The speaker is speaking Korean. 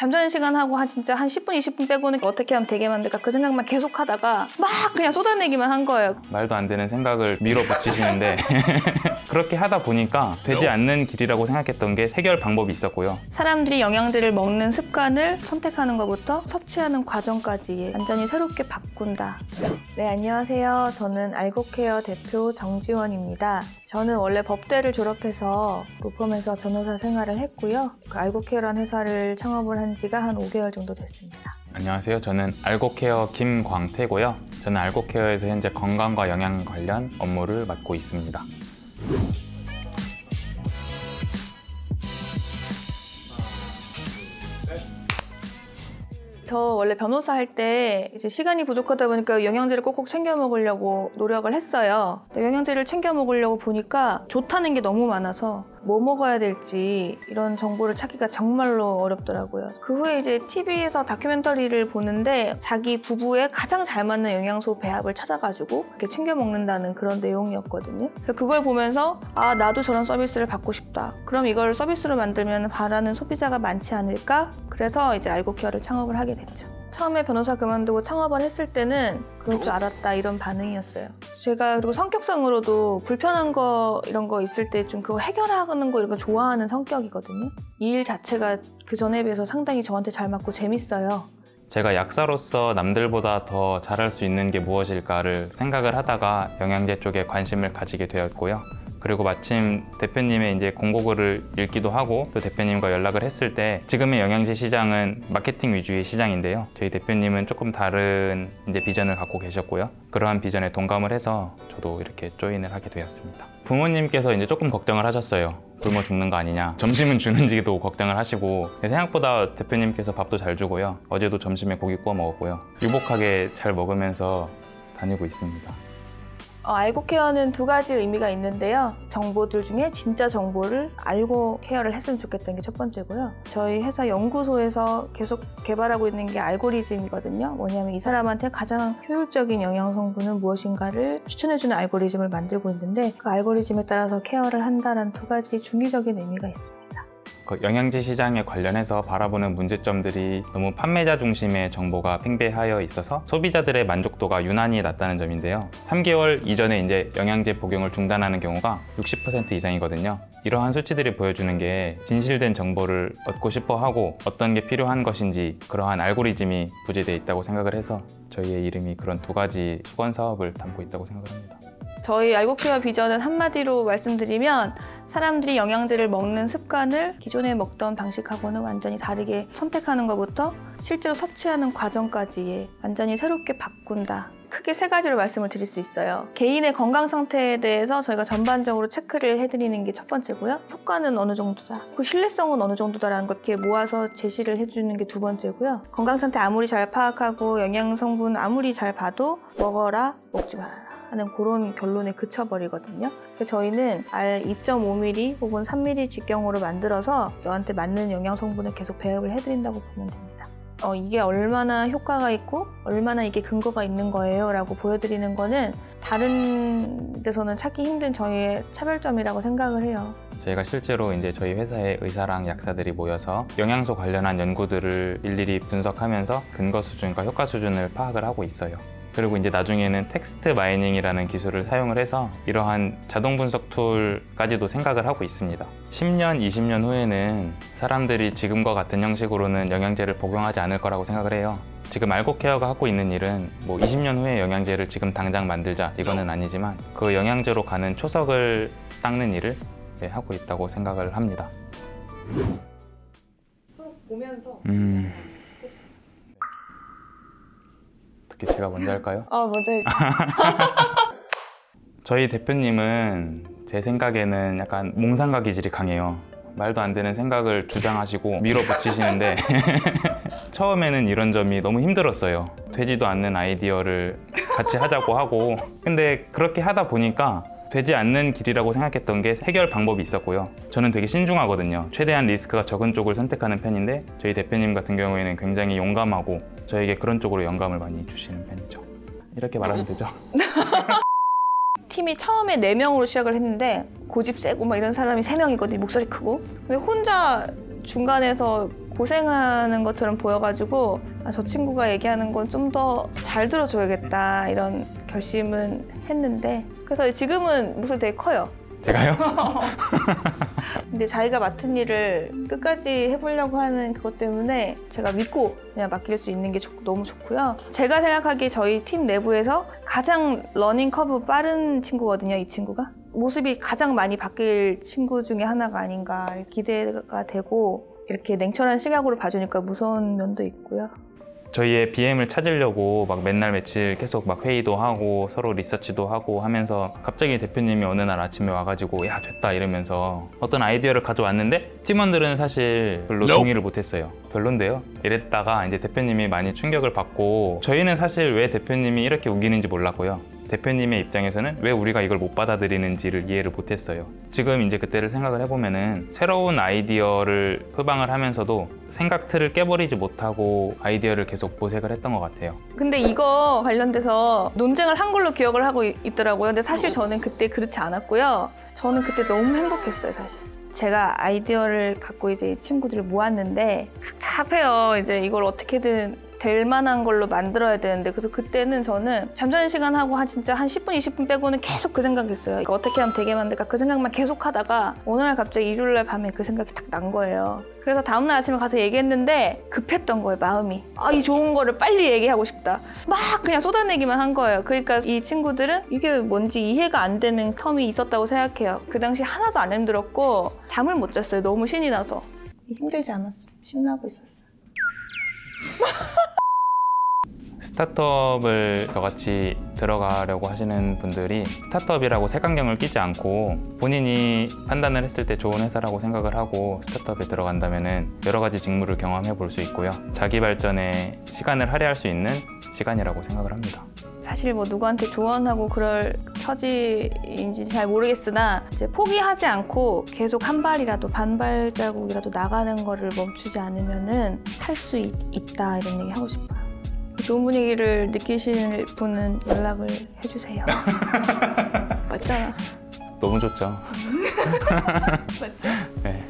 잠자는 시간하고 진짜 한 10분, 20분 빼고는 어떻게 하면 되게 만들까 그 생각만 계속 하다가 막 그냥 쏟아내기만 한 거예요. 말도 안 되는 생각을 밀어붙이시는데 그렇게 하다 보니까 되지 않는 길이라고 생각했던 게 해결 방법이 있었고요. 사람들이 영양제를 먹는 습관을 선택하는 것부터 섭취하는 과정까지 완전히 새롭게 바꾼다. 네, 안녕하세요. 저는 알고케어 대표 정지원입니다. 저는 원래 법대를 졸업해서 로펌에서 변호사 생활을 했고요. 그 알고케어라는 회사를 창업을 한 지가 한 5개월 정도 됐습니다. 안녕하세요. 저는 알고케어 김광태고요. 저는 알고케어에서 현재 건강과 영양 관련 업무를 맡고 있습니다. 저 원래 변호사 할 때 이제 시간이 부족하다 보니까 영양제를 꼭꼭 챙겨 먹으려고 노력을 했어요. 근데 영양제를 챙겨 먹으려고 보니까 좋다는 게 너무 많아서 뭐 먹어야 될지 이런 정보를 찾기가 정말로 어렵더라고요. 그 후에 이제 TV에서 다큐멘터리를 보는데 자기 부부에 가장 잘 맞는 영양소 배합을 찾아가지고 이렇게 챙겨 먹는다는 그런 내용이었거든요. 그걸 보면서 아, 나도 저런 서비스를 받고 싶다. 그럼 이걸 서비스로 만들면 바라는 소비자가 많지 않을까? 그래서 이제 알고케어를 창업을 하게 됐죠. 처음에 변호사 그만두고 창업을 했을 때는 그럴 줄 알았다 이런 반응이었어요. 제가 그리고 성격상으로도 불편한 거 이런 거 있을 때 좀 그거 해결하는 거 이런 거 좋아하는 성격이거든요. 이 일 자체가 그 전에 비해서 상당히 저한테 잘 맞고 재밌어요. 제가 약사로서 남들보다 더 잘할 수 있는 게 무엇일까를 생각을 하다가 영양제 쪽에 관심을 가지게 되었고요. 그리고 마침 대표님의 이제 공고글을 읽기도 하고 또 대표님과 연락을 했을 때 지금의 영양제 시장은 마케팅 위주의 시장인데요. 저희 대표님은 조금 다른 이제 비전을 갖고 계셨고요. 그러한 비전에 동감을 해서 저도 이렇게 조인을 하게 되었습니다. 부모님께서 이제 조금 걱정을 하셨어요. 굶어 죽는 거 아니냐. 점심은 주는지도 걱정을 하시고 생각보다 대표님께서 밥도 잘 주고요. 어제도 점심에 고기 구워 먹었고요. 유복하게 잘 먹으면서 다니고 있습니다. 알고케어는 두 가지 의미가 있는데요. 정보들 중에 진짜 정보를 알고 케어를 했으면 좋겠다는 게 첫 번째고요. 저희 회사 연구소에서 계속 개발하고 있는 게 알고리즘이거든요. 뭐냐면 이 사람한테 가장 효율적인 영양 성분은 무엇인가를 추천해주는 알고리즘을 만들고 있는데 그 알고리즘에 따라서 케어를 한다는 두 가지 중의적인 의미가 있습니다. 영양제 시장에 관련해서 바라보는 문제점들이 너무 판매자 중심의 정보가 팽배하여 있어서 소비자들의 만족도가 유난히 낮다는 점인데요. 3개월 이전에 이제 영양제 복용을 중단하는 경우가 60% 이상이거든요. 이러한 수치들이 보여주는 게 진실된 정보를 얻고 싶어 하고 어떤 게 필요한 것인지 그러한 알고리즘이 부재되어 있다고 생각을 해서 저희의 이름이 그런 두 가지 수건 사업을 담고 있다고 생각을 합니다. 저희 알고케어 비전은 한마디로 말씀드리면 사람들이 영양제를 먹는 습관을 기존에 먹던 방식하고는 완전히 다르게 선택하는 것부터 실제로 섭취하는 과정까지 완전히 새롭게 바꾼다. 크게 세 가지로 말씀을 드릴 수 있어요. 개인의 건강 상태에 대해서 저희가 전반적으로 체크를 해드리는 게 첫 번째고요. 효과는 어느 정도다. 그 신뢰성은 어느 정도다라는 걸 이렇게 모아서 제시를 해주는 게 두 번째고요. 건강 상태 아무리 잘 파악하고 영양 성분 아무리 잘 봐도 먹어라, 먹지 말아라 하는 그런 결론에 그쳐버리거든요. 그래서 저희는 알 2.5ml 혹은 3ml 직경으로 만들어서 너한테 맞는 영양 성분을 계속 배합을 해드린다고 보면 됩니다. 이게 얼마나 효과가 있고 얼마나 이게 근거가 있는 거예요 라고 보여드리는 거는 다른 데서는 찾기 힘든 저희의 차별점이라고 생각을 해요. 저희가 실제로 이제 저희 회사에 의사랑 약사들이 모여서 영양소 관련한 연구들을 일일이 분석하면서 근거 수준과 효과 수준을 파악을 하고 있어요. 그리고 이제 나중에는 텍스트 마이닝이라는 기술을 사용을 해서 이러한 자동 분석 툴까지도 생각을 하고 있습니다. 10년, 20년 후에는 사람들이 지금과 같은 형식으로는 영양제를 복용하지 않을 거라고 생각을 해요. 지금 알고케어가 하고 있는 일은 뭐 20년 후에 영양제를 지금 당장 만들자 이거는 아니지만 그 영양제로 가는 초석을 닦는 일을 하고 있다고 생각을 합니다. 보면서 제가 먼저 할까요? 먼저 저희 대표님은 제 생각에는 약간 몽상가 기질이 강해요. 말도 안 되는 생각을 주장하시고 밀어붙이시는데 처음에는 이런 점이 너무 힘들었어요. 되지도 않는 아이디어를 같이 하자고 하고 근데 그렇게 하다 보니까 되지 않는 길이라고 생각했던 게 해결 방법이 있었고요. 저는 되게 신중하거든요. 최대한 리스크가 적은 쪽을 선택하는 편인데 저희 대표님 같은 경우에는 굉장히 용감하고 저에게 그런 쪽으로 영감을 많이 주시는 편이죠. 이렇게 말하면 되죠? 팀이 처음에 4명으로 시작을 했는데 고집 세고 막 이런 사람이 3명이거든요. 목소리 크고. 근데 혼자 중간에서 고생하는 것처럼 보여가지고 저 친구가 얘기하는 건 좀 더 잘 들어줘야겠다 이런 결심은 했는데 그래서 지금은 목소리 되게 커요. 제가요? 근데 자기가 맡은 일을 끝까지 해보려고 하는 그것 때문에 제가 믿고 그냥 맡길 수 있는 게 너무 좋고요. 제가 생각하기에 저희 팀 내부에서 가장 러닝 커브 빠른 친구거든요, 이 친구가. 모습이 가장 많이 바뀔 친구 중에 하나가 아닌가 기대가 되고 이렇게 냉철한 시각으로 봐주니까 무서운 면도 있고요. 저희의 BM을 찾으려고 막 맨날 며칠 계속 막 회의도 하고 서로 리서치도 하고 하면서 갑자기 대표님이 어느 날 아침에 와가지고 야 됐다 이러면서 어떤 아이디어를 가져왔는데 팀원들은 사실 별로 동의를 못했어요. 별론데요? 이랬다가 이제 대표님이 많이 충격을 받고 저희는 사실 왜 대표님이 이렇게 우기는지 몰랐고요. 대표님의 입장에서는 왜 우리가 이걸 못 받아들이는지를 이해를 못했어요. 지금 이제 그때를 생각을 해보면은 새로운 아이디어를 표방을 하면서도 생각 틀을 깨버리지 못하고 아이디어를 계속 모색을 했던 것 같아요. 근데 이거 관련돼서 논쟁을 한 걸로 기억을 하고 있더라고요. 근데 사실 저는 그때 그렇지 않았고요. 저는 그때 너무 행복했어요, 사실. 제가 아이디어를 갖고 이제 친구들을 모았는데 착잡해요. 이제 이걸 어떻게든 될 만한 걸로 만들어야 되는데 그래서 그때는 저는 잠자는 시간하고 진짜 한 10분, 20분 빼고는 계속 그 생각했어요. 이거 어떻게 하면 되게 만들까 그 생각만 계속 하다가 어느 날 갑자기 일요일날 밤에 그 생각이 딱 난 거예요. 그래서 다음날 아침에 가서 얘기했는데 급했던 거예요, 마음이. 이 좋은 거를 빨리 얘기하고 싶다. 막 그냥 쏟아내기만 한 거예요. 그러니까 이 친구들은 이게 뭔지 이해가 안 되는 텀이 있었다고 생각해요. 그 당시 하나도 안 힘들었고 잠을 못 잤어요. 너무 신이 나서. 힘들지 않았어. 신나고 있었어. 스타트업을 저같이 들어가려고 하시는 분들이 스타트업이라고 색안경을 끼지 않고 본인이 판단을 했을 때 좋은 회사라고 생각을 하고 스타트업에 들어간다면 여러 가지 직무를 경험해 볼 수 있고요. 자기 발전에 시간을 할애할 수 있는 시간이라고 생각을 합니다. 사실 뭐 누구한테 조언하고 그럴 처지인지 잘 모르겠으나 이제 포기하지 않고 계속 한 발이라도 반 발자국이라도 나가는 거를 멈추지 않으면은 할 수 있다 이런 얘기 하고 싶어요. 좋은 분위기를 느끼실 분은 연락을 해주세요. 맞잖아. 너무 좋죠. 맞죠? 네.